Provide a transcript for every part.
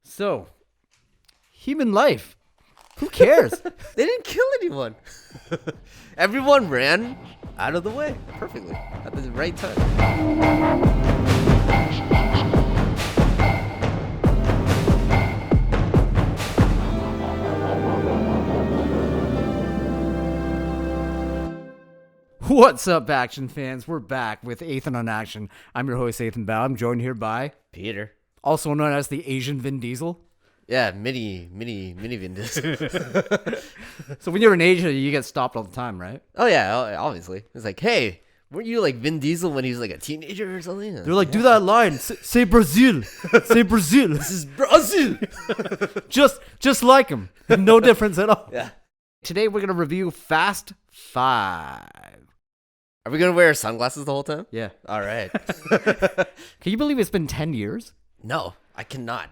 So, human life. Who cares? They didn't kill anyone. Everyone ran out of the way perfectly at the right time. What's up, action fans? We're back with Athan on Action. I'm your host, Athan Bao. I'm joined here by Peter. Also known as the Asian Vin Diesel. Yeah, mini Vin Diesel. So when you're in Asia, you get stopped all the time, right? Oh yeah, obviously. It's like, hey, weren't you like Vin Diesel when he was like a teenager or something? They're like, do that line. Say Brazil. Say Brazil. This is Brazil. just like him. No difference at all. Yeah. Today we're going to review Fast 5. Are we gonna wear sunglasses the whole time? Yeah. All right. Can you believe it's been 10 years? No, I cannot.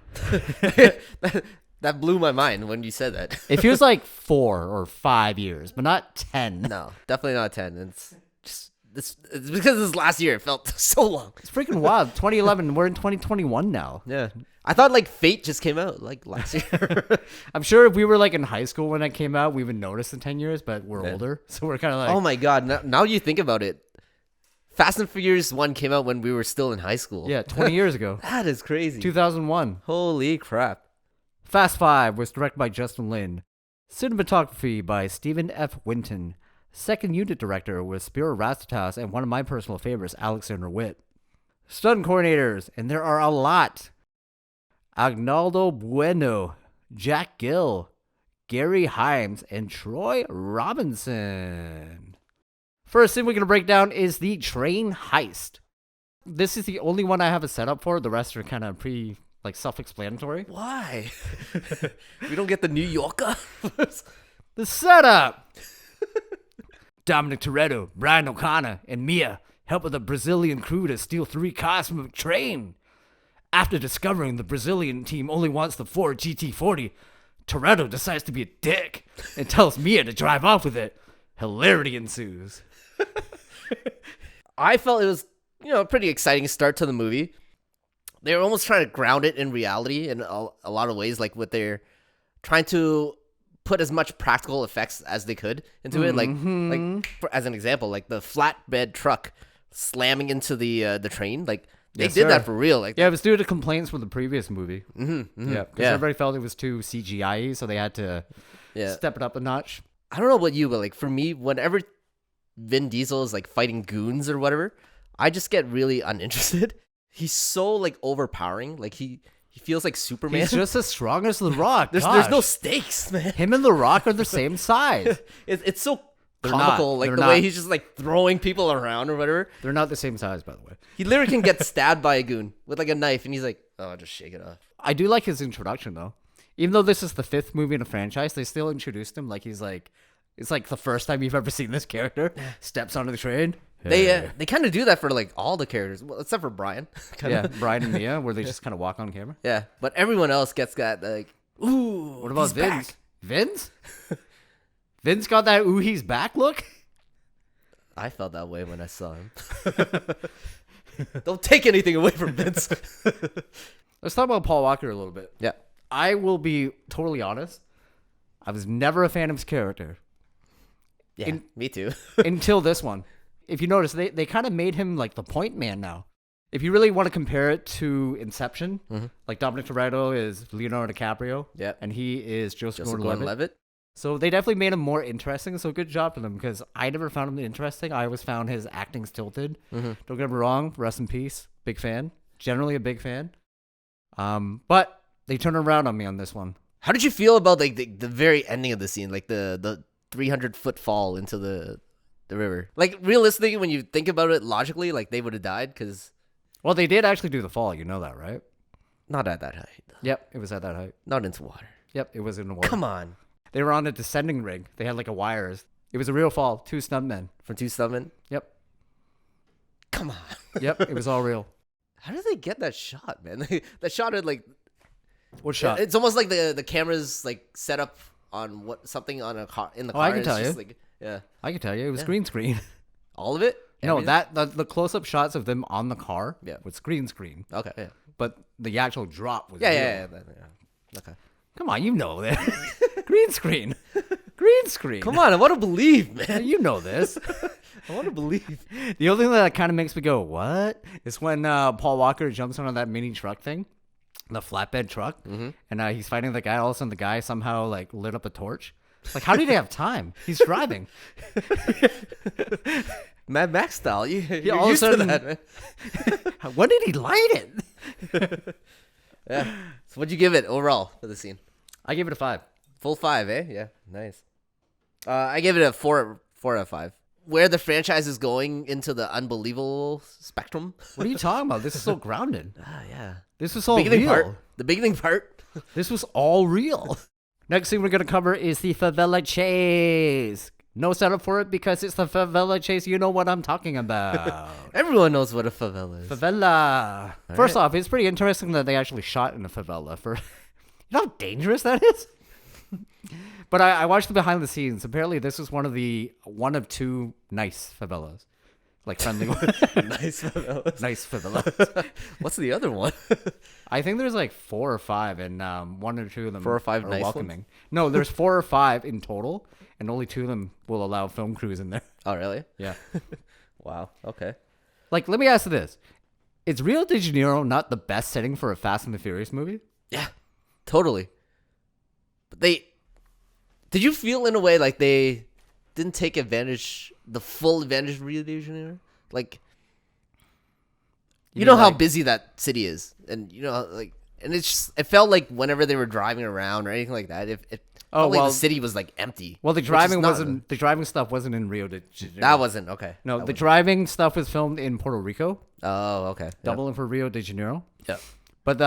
That blew my mind when you said that. It feels like 4 or 5 years, but not 10. No, definitely not 10. It's just it's because this last year it felt so long. It's freaking wild. 2011, we're in 2021 now. Yeah. I thought like Fate just came out like last year. I'm sure if we were like in high school when that came out, we would notice in 10 years, but we're older. So we're kind of like, Oh my god, now you think about it. Fast and Furious 1 came out when we were still in high school. yeah, 20 years ago. That is crazy. 2001. Holy crap. Fast 5 was directed by Justin Lin. Cinematography by Stephen F. Winton. Second unit director was Spiro Rastatas and one of my personal favorites, Alexander Witt. Stunt coordinators, and there are a lot. Agnaldo Bueno, Jack Gill, Gary Himes, and Troy Robinson. First thing we're going to break down is the Train Heist. This is the only one I have a setup for. The rest are kind of self-explanatory. Why? We don't get the New Yorker? The setup! Dominic Toretto, Brian O'Connor, and Mia help with a Brazilian crew to steal 3 cars from a train. After discovering the Brazilian team only wants the Ford GT40, Toretto decides to be a dick and tells Mia to drive off with it. Hilarity ensues. I felt it was, a pretty exciting start to the movie. They were almost trying to ground it in reality in a lot of ways, like what they're trying to put as much practical effects as they could into it. As an example, like the flatbed truck slamming into the train, like they did that for real. Like yeah, it was due to complaints from the previous movie. Yeah, because everybody felt it was too CGI-y, so they had to step it up a notch. I don't know about you, but like for me, whenever Vin Diesel is like fighting goons or whatever, I just get really uninterested. He's so like overpowering. Like he feels like Superman. He's just as strong as The Rock. There's no stakes, man. Him and The Rock are the same size. It's so They're comical, not. like They're the not. way he's just like throwing people around or whatever. They're not the same size, by the way. He literally can get stabbed by a goon with like a knife, and he's like, "Oh, I'll just shake it off." I do like his introduction though. Even though this is the 5th movie in a franchise, they still introduced him like he's like, it's like the first time you've ever seen this character. Steps onto the train. They kind of do that for like all the characters, well, except for Brian. Yeah, Brian and Mia, where they just kind of walk on camera. Yeah, but everyone else gets that like, ooh. What about he's Vince? back. Vince? Vince got that ooh he's back look? I felt that way when I saw him. Don't take anything away from Vince. Let's talk about Paul Walker a little bit. Yeah. I will be totally honest. I was never a fan of his character. Yeah, me too. Until this one. If you notice, they kind of made him like the point man now. If you really want to compare it to Inception, like Dominic Toretto is Leonardo DiCaprio, and he is Joseph Gordon-Levitt. So they definitely made him more interesting, so good job to them, because I never found him interesting. I always found his acting stilted. Don't get me wrong, rest in peace, big fan. Generally a big fan. But they turned around on me on this one. How did you feel about like the very ending of the scene, like the 300-foot fall into the river? Like realistically, when you think about it logically, like they would have died because. Well, they did actually do the fall. You know that, right? Not at that height. Yep, it was at that height. Not into water. Yep, it was in the water. Come on. They were on a descending rig. They had like a wires. It was a real fall. 2 stuntmen. From 2 stuntmen? Yep. Come on. Yep, it was all real. How did they get that shot, man? That shot had like. What shot? It's almost like the camera's like set up on something on a car in the car. I can tell you. Like, yeah. I can tell you. It was green screen. All of it? No, Everything? the close-up shots of them on the car Yeah. was green screen. Okay. Yeah. But the actual drop was Yeah. real. Yeah. Okay. Come on, you know that. Green screen. Green screen. Come on, I want to believe, man. You know this. I want to believe. The only thing that kind of makes me go, what? Is when Paul Walker jumps on that mini truck thing, the flatbed truck, and he's fighting the guy. All of a sudden, the guy somehow like lit up a torch. Like, how did he have time? He's driving. Mad Max style. You're all of a used to sudden- that, man. When did he light it? Yeah. So what'd you give it overall for the scene? I gave it a 5. Full 5, eh? Yeah, nice. I gave it a 4 out of 5. Where the franchise is going into the unbelievable spectrum. What are you talking about? This is so grounded. Yeah. This was all Beginning real. part. The beginning part. This was all real. Next thing we're going to cover is the favela chase. No setup for it because it's the favela chase. You know what I'm talking about. Everyone knows what a favela is. Favela. First off, it's pretty interesting that they actually shot in a favela. You know how dangerous that is? But I watched the behind the scenes. Apparently, this is one of 2 nice favelas. Like friendly ones. Nice favelas. Nice favelas. What's the other one? I think there's like 4 or 5, and 1 or 2 of them 4 or 5 are nice welcoming. ones? No, there's 4 or 5 in total, and only 2 of them will allow film crews in there. Oh, really? Yeah. Wow. Okay. Like, let me ask you this. Is Rio de Janeiro not the best setting for a Fast and the Furious movie? Yeah. Totally. But did you feel in a way like they didn't take the full advantage of Rio de Janeiro? Like, you know how busy that city is, and and it felt like whenever they were driving around or anything like that, it felt like the city was like empty. Well, the driving stuff wasn't in Rio de Janeiro. That wasn't okay. No, that the driving stuff was filmed in Puerto Rico, Oh, okay. doubling for Rio de Janeiro. Yep. But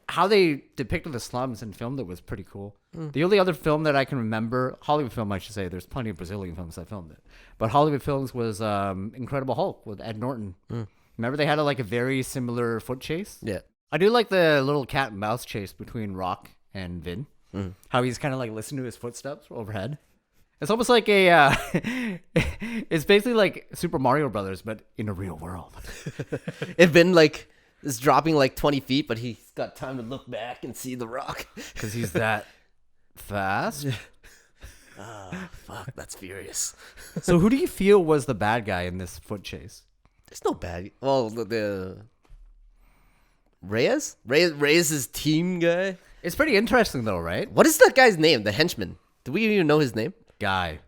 how they depicted the slums and filmed it was pretty cool. The only other film that I can remember, Hollywood film, I should say, there's plenty of Brazilian films that filmed it, but Hollywood films was Incredible Hulk with Ed Norton. Remember they had a very similar foot chase? Yeah. I do like the little cat and mouse chase between Rock and Vin. How he's kind of like listening to his footsteps overhead. It's almost like it's basically like Super Mario Brothers, but in a real world. It Vin is dropping 20 feet, but he's got time to look back and see the Rock. Because he's that fast. Fuck, that's furious. So who do you feel was the bad guy in this foot chase? There's no bad. Well, the Reyes is team guy. It's pretty interesting though, right? What is that guy's name? The henchman. Do we even know his name? Guy.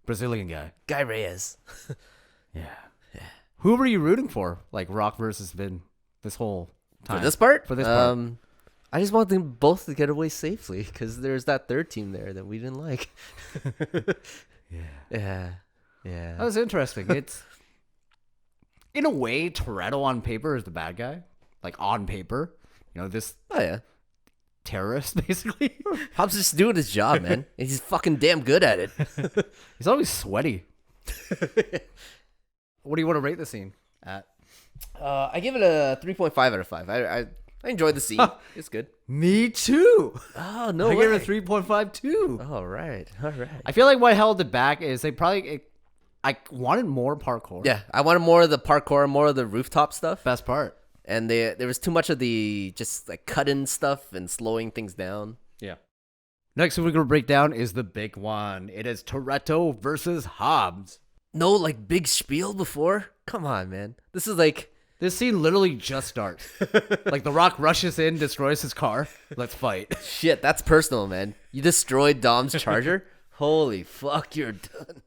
Brazilian guy. Guy Reyes. Yeah. Who were you rooting for? Like Rock versus Vin this whole time? For this part? For this part. I just want them both to get away safely because there's that third team there that we didn't like. Yeah. That was interesting. It's in a way, Toreto on paper is the bad guy. Like on paper. This Oh, yeah. terrorist, basically. Hobbes just doing his job, man. And he's fucking damn good at it. He's always sweaty. What do you want to rate the scene at? I give it a 3.5 out of 5. I enjoyed the scene. It's good. Me too. Oh, no I way. gave it a 3.5 too. All right. I feel like what held it back is I wanted more parkour. Yeah, I wanted more of the parkour, more of the rooftop stuff. Best part. And there was too much of the just cut-in stuff and slowing things down. Yeah. Next thing we're going to break down is the big one. It is Toreto versus Hobbes. No, big spiel before? Come on, man. This is This scene literally just starts. The Rock rushes in, destroys his car. Let's fight. shit, that's personal, man. You destroyed Dom's Charger? Holy fuck, you're done.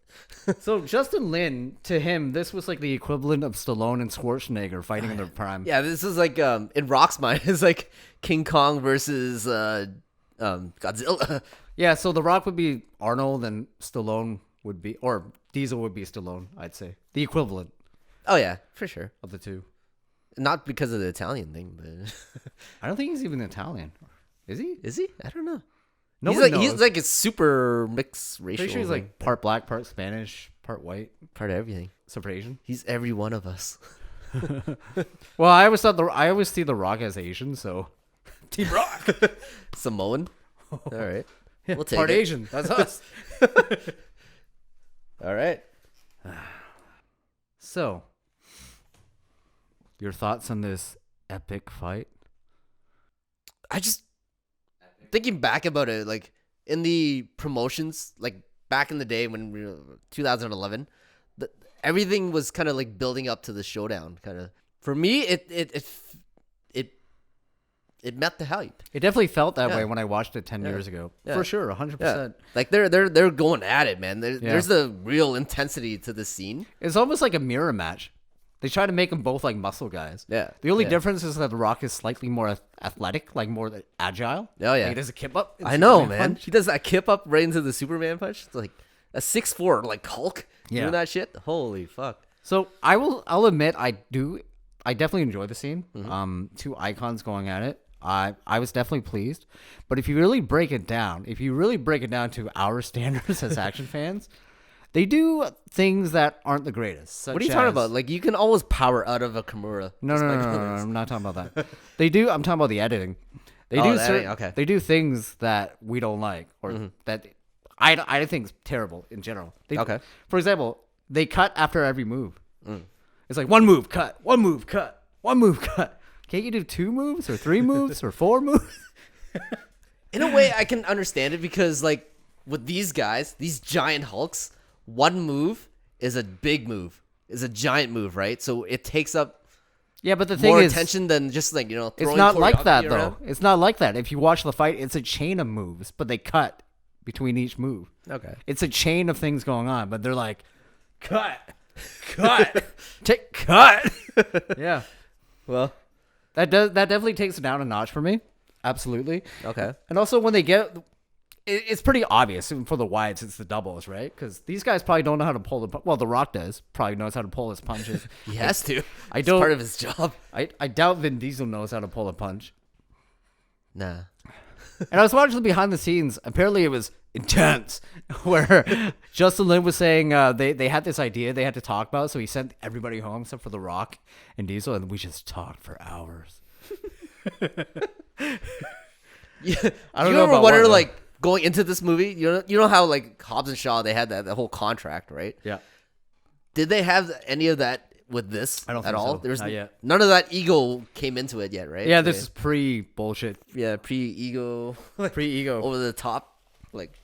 So Justin Lin, to him, this was the equivalent of Stallone and Schwarzenegger fighting in their prime. Yeah, this is in Rock's mind, it's King Kong versus Godzilla. Yeah, so The Rock would be Arnold and Stallone would be, or Diesel would be Stallone, I'd say. The equivalent Oh, yeah, for sure. of the two. Not because of the Italian thing, but I don't think he's even Italian. Is he? is he? I don't know. No he's one he's knows. a super mixed racial. Pretty sure he's thing. part black, part Spanish, part white, part of everything. super Asian. He's every one of us. Well, I always see The Rock as Asian, so Team Rock. Samoan. All right. We'll take Part it. Asian. That's us. All right. So, your thoughts on this epic fight? Thinking back about it, like in the promotions, like back in the day when 2011, everything was kind of like building up to the showdown. Kind of for me, it met the hype. It definitely felt that way when I watched it 10 years ago. For sure, 100%. Yeah. Like they're going at it, man. There's the real intensity to this scene. It's almost like a mirror match. They try to make them both like muscle guys. Yeah. The only difference is that The Rock is slightly more athletic, like more agile. Oh yeah. Like, he does a kip up. I know, man. Punch. He does that kip up right into the Superman punch. It's like a 6'4" like Hulk doing that shit. Holy fuck. So I'll admit I definitely enjoy the scene. Two icons going at it. I was definitely pleased. But if you really break it down to our standards as action fans, they do things that aren't the greatest. What are you talking about? Like, you can always power out of a Kimura. No, I'm not talking about that. I'm talking about the editing. They do things that we don't like, or that I think is terrible in general. For example, they cut after every move. It's like one move, cut, one move, cut, one move, cut. Can't you do 2 moves or 3 moves or 4 moves? In a way, I can understand it because, like, with these guys, these giant hulks, one move is a big move, is a giant move, right? So it takes up but the thing more is, attention than just like, it's not like that though. It's not like that. If you watch the fight, it's a chain of moves, but they cut between each move. Okay. It's a chain of things going on, but they're like, cut, cut. Yeah. Well, that definitely takes it down a notch for me. Absolutely. Okay. And also when they get, it's pretty obvious for the wides, it's the doubles, right? Because these guys probably don't know how to pull The Rock does. Probably knows how to pull his punches. He has to. It's part of his job. I doubt Vin Diesel knows how to pull a punch. Nah. And I was watching the behind the scenes. Apparently it was intense, where Justin Lin was saying they had this idea they had to talk about, so he sent everybody home except for The Rock and Diesel, and we just talked for hours. Yeah, I don't know. You ever wonder, like, going into this movie, you know how like Hobbes and Shaw, they had that whole contract, right? Yeah. Did they have any of that with this I don't at think all? so. There's Not yet. None of that ego came into it yet, right? Yeah, this is pre-bullshit. Yeah, pre-ego. Pre-ego. Over the top. Like.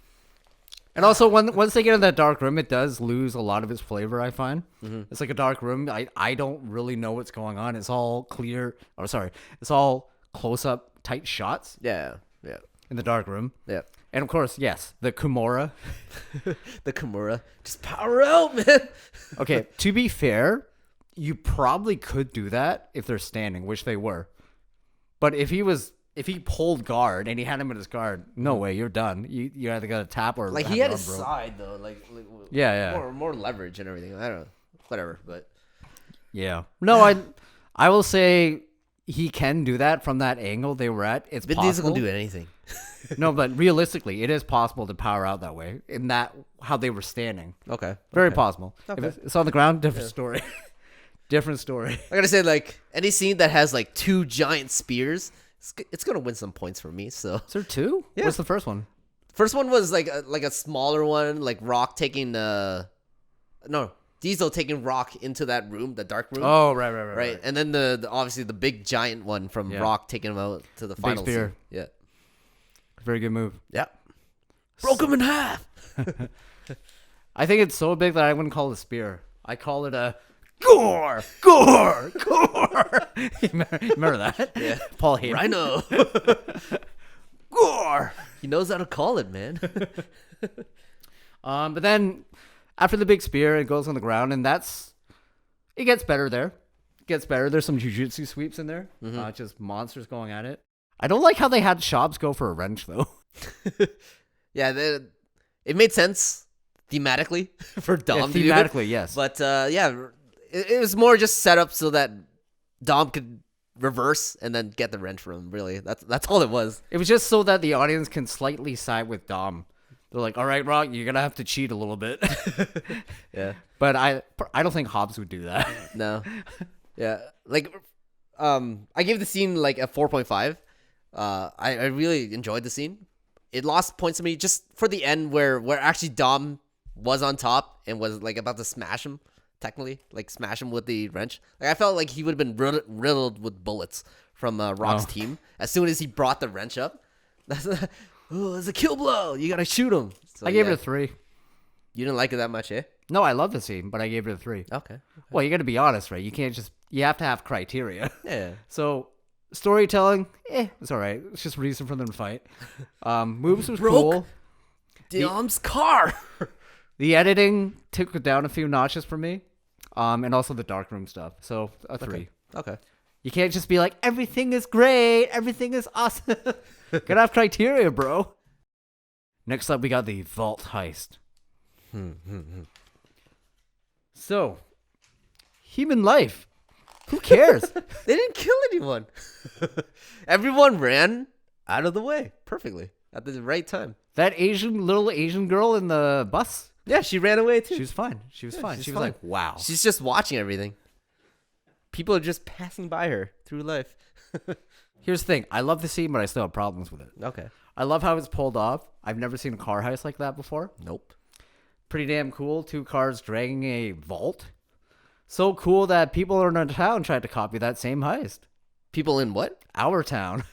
And also, once they get in that dark room, it does lose a lot of its flavor, I find. It's like a dark room. I don't really know what's going on. It's all clear. Oh, sorry. It's all close-up, tight shots. Yeah. In the dark room. Yeah. And, of course, yes, the Kimura. The Kimura. Just power out, man. Okay, to be fair, you probably could do that if they're standing, which they were. But if he pulled guard and he had him in his guard, no way, you're done. You either got to tap or like he had his side though, like yeah, more leverage and everything. I don't know, whatever, but yeah, no, I will say he can do that from that angle they were at. It's possible. Vin Diesel can do anything. No, but realistically, it is possible to power out that way in that how they were standing. Okay, very possible. Okay. If it's on the ground, different story. Different story. I gotta say, like, any scene that has like 2 giant spears, it's gonna win some points for me. So is there 2? Yeah. What's the first one? First one was like a smaller one, like Rock taking Diesel taking Rock into that room, the dark room. Oh, right. And then the obviously the big giant one from Rock taking him out to the final spear. Scene. Yeah. Very good move. Yeah. Broke him in half. I think it's so big that I wouldn't call it a spear. I call it a gore. You remember that? Yeah. Paul Heyman. Rhino. Gore. He knows how to call it, man. But then after the big spear, it goes on the ground, and it gets better there. It gets better. There's some jujitsu sweeps in there. Just monsters going at it. I don't like how they had Hobbes go for a wrench, though. Yeah, it made sense thematically for Dom. Yeah, thematically, yes. But it was more just set up so that Dom could reverse and then get the wrench from him. Really, that's all it was. It was just so that the audience can slightly side with Dom. They're like, all right, Rock, you're gonna have to cheat a little bit. Yeah, but I don't think Hobbes would do that. No. Yeah, like I gave the scene like a 4.5. I really enjoyed the scene. It lost points to me just for the end where actually Dom was on top and was like about to smash him, technically, like smash him with the wrench. Like I felt like he would have been riddled with bullets from Rock's team as soon as he brought the wrench up. That's it's a kill blow. You gotta shoot him. So, I gave it a 3. You didn't like it that much, eh? No, I love the scene, but I gave it a 3. Okay. Well, you got to be honest, right? You can't just. You have to have criteria. Yeah. So storytelling, it's all right. It's just reason for them to fight. Moves was Broke cool. Dom's car. The editing took it down a few notches for me, and also the darkroom stuff. So a 3. Okay. You can't just be like everything is great, everything is awesome. Gotta have criteria, bro. Next up, we got the vault heist. So, human life. Who cares? They didn't kill anyone. Everyone ran out of the way perfectly at the right time. That little Asian girl in the bus. Yeah, she ran away too. She was fine. She was fine. she's She was fine. like, wow. She's just watching everything. People are just passing by her through life. Here's the thing. I love the scene, but I still have problems with it. Okay. I love how it's pulled off. I've never seen a car heist like that before. Nope. Pretty damn cool. 2 cars dragging a vault. So cool that people in our town tried to copy that same heist. People in what? Our town.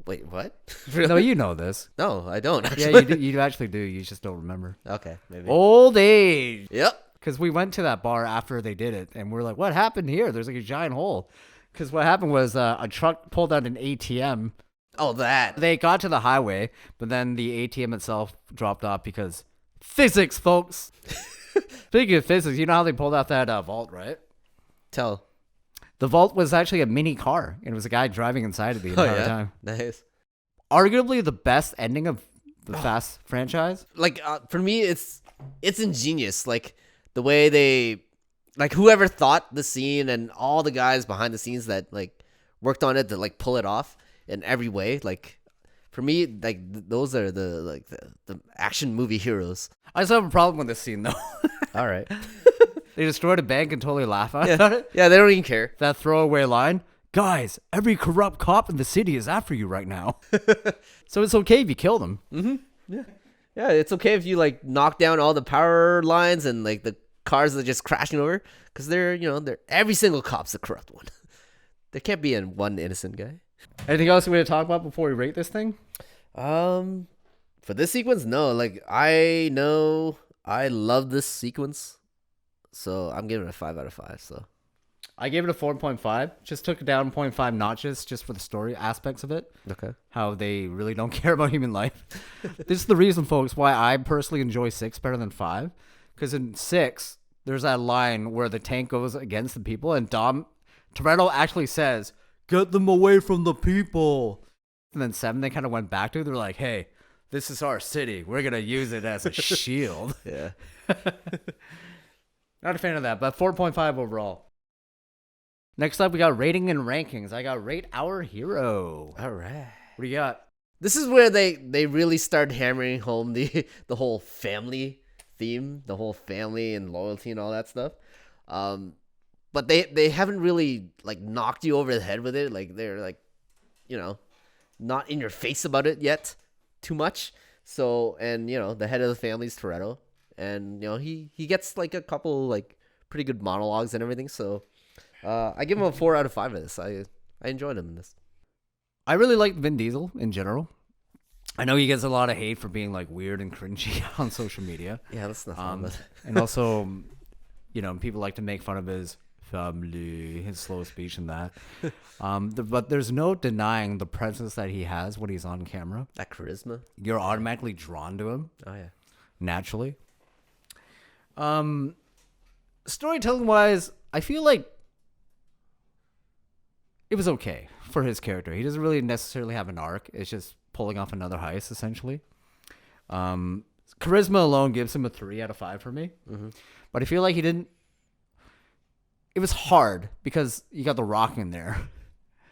Wait, what? No, you know this. No, I don't. Yeah, Actually. you actually do. You just don't remember. Okay, maybe. Old age. Yep. Because we went to that bar after they did it, and we're like, what happened here? There's like a giant hole. Because what happened was a truck pulled out an ATM. Oh, that. They got to the highway, but then the ATM itself dropped off because physics, folks. Speaking of physics, you know how they pulled out that vault, right? Tell. The vault was actually a mini car, and it was a guy driving inside it the entire time. Nice. Arguably the best ending of the Fast franchise. Like for me, it's ingenious. Like the way they, like whoever thought the scene and all the guys behind the scenes that like worked on it to like pull it off in every way. Like for me, like those are the action movie heroes. I just have a problem with this scene though. All right. They destroyed a bank and totally laugh at it. Yeah, they don't even care. That throwaway line. Guys, every corrupt cop in the city is after you right now. So it's okay if you kill them. Mm-hmm. Yeah, it's okay if you like knock down all the power lines and like the cars that are just crashing over, because they're every single cop's a corrupt one. There can't be one innocent guy. Anything else we want to talk about before we rate this thing? For this sequence, no. Like I know I love this sequence, so I'm giving it a 5 out of 5. So I gave it a 4.5. Just took it down 0.5 notches just for the story aspects of it. Okay. How they really don't care about human life. This is the reason, folks, why I personally enjoy 6 better than 5. Because in 6, there's that line where the tank goes against the people, and Toreto actually says, "Get them away from the people." And then 7, they kind of went back to it. They're like, "Hey, this is our city. We're going to use it as a shield." Yeah. Not a fan of that, but 4.5 overall. Next up, we got rating and rankings. I got Rate Our Hero. All right. What do you got? This is where they really start hammering home the whole family theme, the whole family and loyalty and all that stuff. But they haven't really like knocked you over the head with it. Like they're like, not in your face about it yet too much. So, and the head of the family is Toreto, and he gets like a couple like pretty good monologues and everything. So I give him a 4 out of 5 of this. I enjoyed him in this. I really like Vin Diesel in general. I know he gets a lot of hate for being like weird and cringy on social media. Yeah, that's not fun. And also, people like to make fun of his family, his slow speech and that. But there's no denying the presence that he has when he's on camera. That charisma. You're automatically drawn to him. Oh yeah. Naturally. Storytelling wise, I feel like it was okay for his character. He doesn't really necessarily have an arc. It's just pulling off another heist, essentially. Charisma alone gives him a 3 out of 5 for me. Mm-hmm. But I feel like he didn't. It was hard because you got The Rock in there.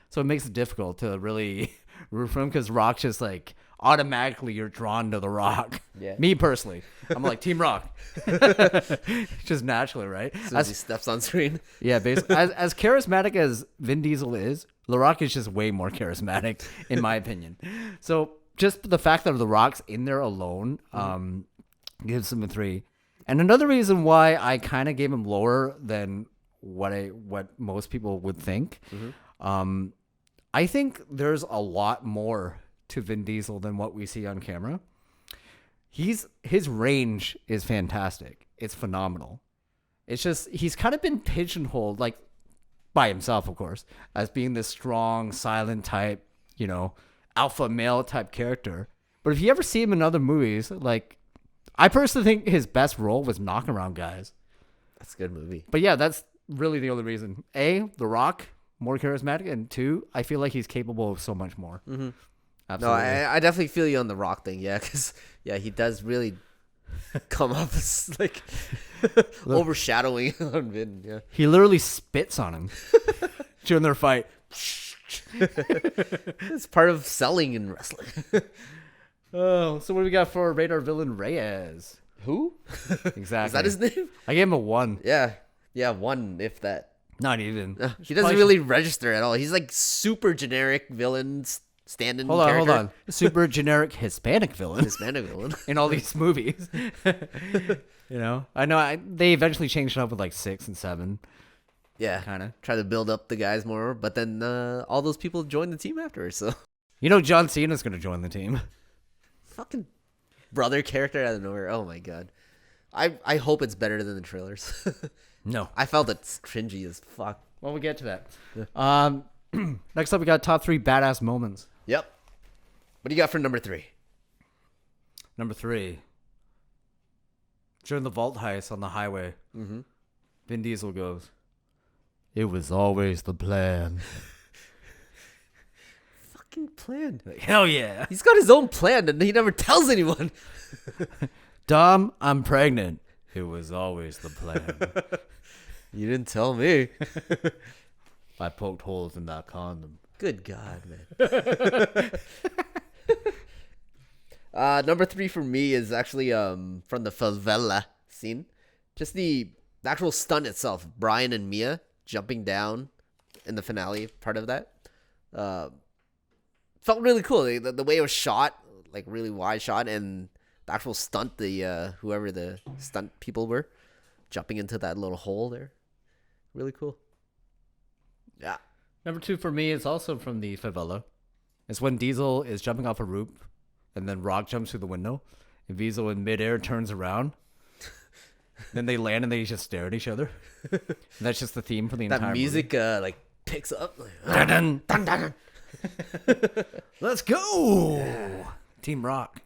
So it makes it difficult to really root for him because Rock's just like automatically you're drawn to The Rock. Yeah. Me personally. I'm like Team Rock. Just naturally, right? As soon as he steps on screen. Yeah, basically. As charismatic as Vin Diesel is, The Rock is just way more charismatic, in my opinion. So just the fact that The Rock's in there alone gives him a 3. And another reason why I kind of gave him lower than what most people would think, I think there's a lot more to Vin Diesel than what we see on camera. His range is fantastic. It's phenomenal. It's just he's kind of been pigeonholed, like by himself, of course, as being this strong, silent type, alpha male type character. But if you ever see him in other movies, like I personally think his best role was Knocking Around Guys. That's a good movie. But yeah, that's really the only reason. A, The Rock, more charismatic, and two, I feel like he's capable of so much more. Mm-hmm. Absolutely. No, I definitely feel you on The Rock thing. Yeah, because he does really come up as like overshadowing on Vin. Yeah, he literally spits on him during their fight. It's part of selling in wrestling. Oh, so what do we got for radar villain Reyes? Who? Exactly. Is that his name? I gave him a 1. Yeah, 1 if that. Not even. He doesn't really register at all. He's like super generic villain stand-in character. Hold on. Super generic Hispanic villain in all these movies. I know they eventually changed it up with like 6 and 7. Yeah, kind of try to build up the guys more, but then all those people joined the team afterwards. So John Cena's gonna join the team. Fucking brother character out of nowhere. Oh my god. I hope it's better than the trailers. No. I felt it's cringy as fuck. Well, we'll get to that. Yeah. Next up, we got top 3 badass moments. Yep. What do you got for number 3? Number 3. During the vault heist on the highway, Vin Diesel goes, "It was always the plan." Fucking plan. Like, hell yeah. He's got his own plan and he never tells anyone. Dom, I'm pregnant. It was always the plan. You didn't tell me. I poked holes in that condom. Good God, man. Number 3 for me is actually from the favela scene. Just the actual stunt itself. Brian and Mia jumping down in the finale part of that. Felt really cool. The way it was shot, like really wide shot, and the actual stunt, the whoever the stunt people were, jumping into that little hole there. Really cool. Yeah. Number 2 for me is also from the favela. It's when Diesel is jumping off a roof, and then Rock jumps through the window, and Diesel in midair turns around. Then they land and they just stare at each other. And that's just the theme for the entire That music movie. picks up. Dun, dun, dun, dun. Let's go. Yeah. Team Rock.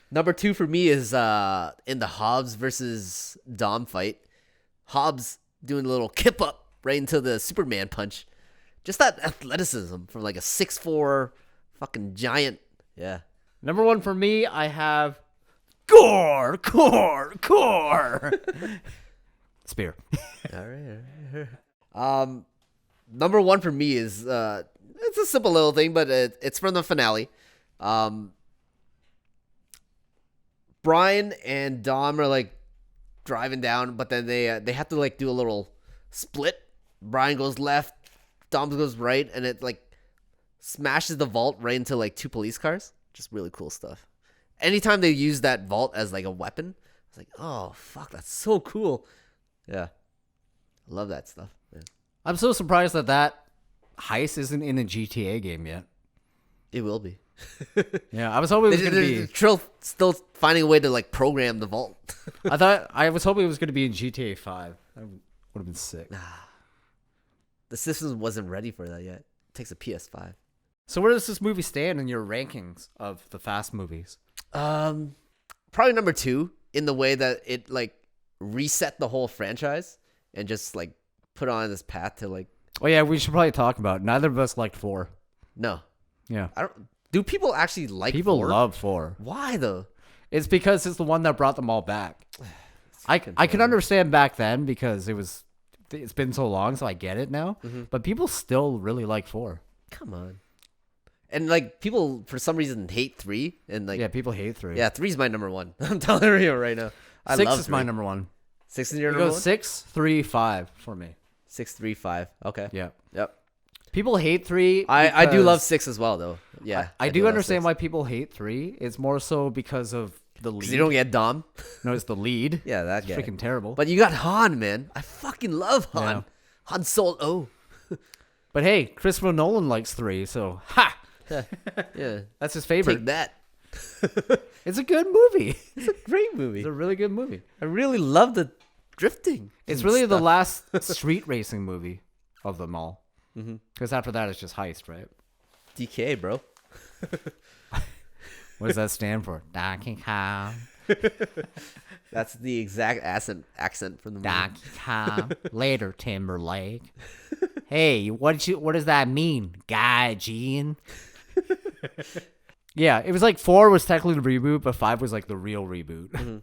Number 2 for me is in the Hobbes versus Dom fight. Hobbes doing a little kip up right into the Superman punch. Just that athleticism from like a 6'4" fucking giant. Yeah. Number 1 for me, I have Gore. Spear. All right. Number 1 for me is it's a simple little thing, but it's from the finale. Brian and Dom are like driving down, but then they have to like do a little split. Brian goes left, Dom goes right, and it like smashes the vault right into like 2 police cars. Just really cool stuff. Anytime they use that vault as like a weapon, it's like, oh fuck, that's so cool. Yeah, I love that stuff. Yeah. I'm so surprised that heist isn't in a GTA game yet. It will be. Yeah, I was hoping it was going to be. Still finding a way to like program the vault. I was hoping it was going to be in GTA 5. That would have been sick. The system wasn't ready for that yet. It takes a PS5. So where does this movie stand in your rankings of the Fast movies? Probably number 2 in the way that it like reset the whole franchise and just like put on this path to like. Oh yeah, we should probably talk about it. Neither of us liked 4. No. Yeah. Do people actually like 4? People love 4. Why though? It's because it's the one that brought them all back. I can understand back then because it's been so long, so I get it now. Mm-hmm. But people still really like 4. Come on. And like people for some reason hate 3 and like people hate 3. Yeah, 3 is my number 1. I'm telling you right now. 6 is my number 1. 6 is your number 1? 6, 3, 5 for me. 6, 3, 5. Okay. Yeah. Yep. People hate 3. I do love 6 as well though. Yeah. I do understand why people hate 3. It's more so because of the lead. Because you don't get Dom. No, it's the lead. Yeah, that guy. Freaking terrible. But you got Han, man. I fucking love Han. Yeah. Han Solo. But hey, Christopher Nolan likes 3, so ha! Yeah. That's his favorite. Take that. It's a good movie. It's a great movie. It's a really good movie. I really love the drifting. It's and really the stuff. last street racing movie of them all. Mm-hmm. Because after that, it's just heist, right? DK, bro. What does that stand for? Donkey Kong. That's the exact accent from the movie. Donkey Kong. Later, Timberlake. Hey, what does that mean, Guy Gene? Yeah, it was like 4 was technically the reboot, but 5 was like the real reboot. Mm-hmm.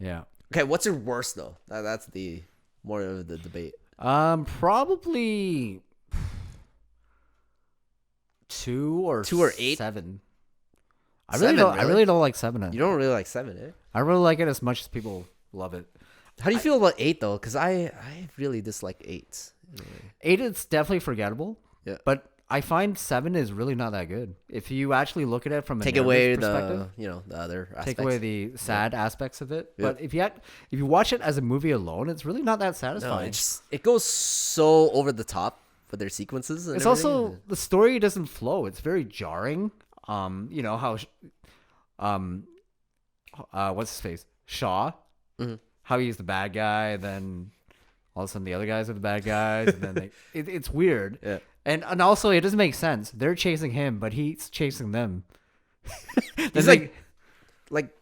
Yeah. Okay, what's your worst though? That's the more of the debate. Probably 2 or 8? 7. I 7, really don't like 7. You don't really like 7, eh? I really like it as much as people love it. How do you feel about 8 though? Because I really dislike 8. 8 is definitely forgettable. Yeah. But I find 7 is really not that good. If you actually look at it from a Take narrative away perspective, the other aspects. take away the sad aspects of it. Yeah. But if you watch it as a movie alone, it's really not that No, satisfying. it goes so over the top with their sequences. And It's everything. also the story doesn't flow. It's very jarring. You know how what's his face? Shaw. Mm-hmm. How he's the bad guy, then all of a sudden the other guys are the bad guys, and then it's weird. Yeah. And also it doesn't make sense. They're chasing him, but he's chasing them. He's like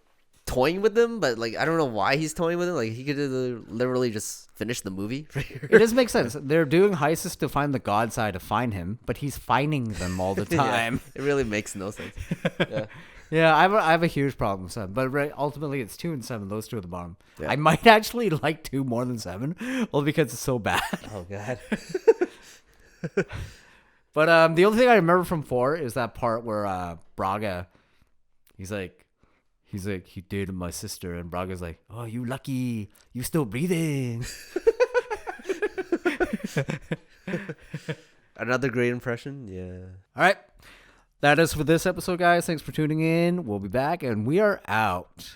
toying with them, but like I don't know why he's toying with them. Like he could literally just finish the movie. It doesn't make sense. They're doing heists to find the god side to find him, but he's finding them all the time. Yeah, it really makes no sense. Yeah. Yeah, I have a huge problem with 7, but ultimately it's 2 and 7. Those two at the bottom. Yeah. I might actually like 2 more than 7, well, because it's so bad. Oh god. But the only thing I remember from 4 is that part where Braga, he's like, he dated my sister, and Braga's like, oh, you lucky, you still breathing. Another great impression. Yeah. All right. That is for this episode, guys. Thanks for tuning in. We'll be back, and we are out.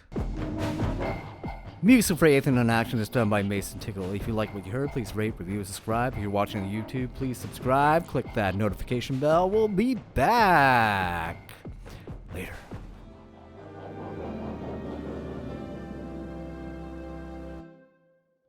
Music for Athan and Action is done by Mason Tickle. If you like what you heard, please rate, review, and subscribe. If you're watching on YouTube, please subscribe. Click that notification bell. We'll be back later.